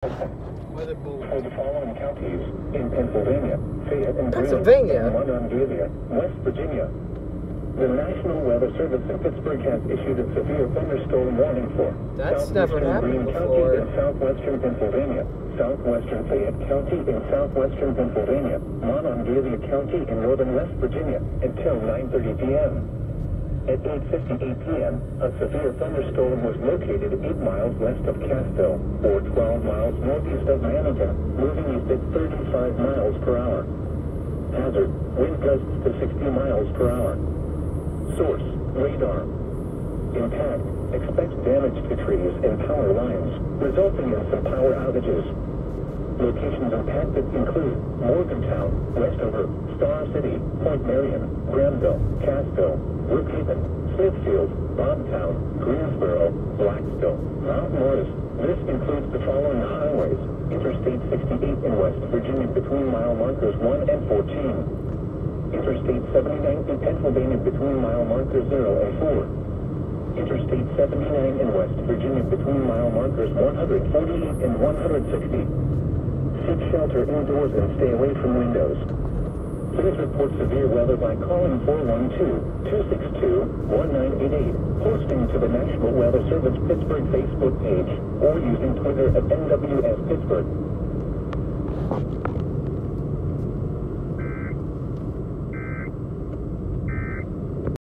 Weather bulletin. For the following counties in Pennsylvania, Fayette and Pennsylvania? and Monongalia, West Virginia. The National Weather Service in Pittsburgh has issued a severe thunderstorm warning for That's southwestern never happened Greene County before. in southwestern Pennsylvania, southwestern Fayette County in southwestern Pennsylvania, Monongalia County in northern West Virginia until 9:30 p.m. At 8:58 p.m., a severe thunderstorm was located 8 miles west of Cassville, or 12 miles northeast of Mannequin, moving east at 35 miles per hour. Hazard, wind gusts to 60 miles per hour. Source, radar. Impact, expect damage to trees and power lines, resulting in some power outages. Locations impacted include Morgantown, Westover, Star City, Point Marion, Granville, Cassville, Brookhaven, Smithfield, Bobtown, Greensboro, Blacksville, Mount Morris. This includes the following highways: Interstate 68 in West Virginia between mile markers 1 and 14. Interstate 79 in Pennsylvania between mile markers 0 and 4. Interstate 79 in West Virginia between mile markers 148 and 160. Seek shelter indoors and stay away from windows. Please report severe weather by calling 412-262-1988, posting to the National Weather Service Pittsburgh Facebook page, or using Twitter at NWS Pittsburgh.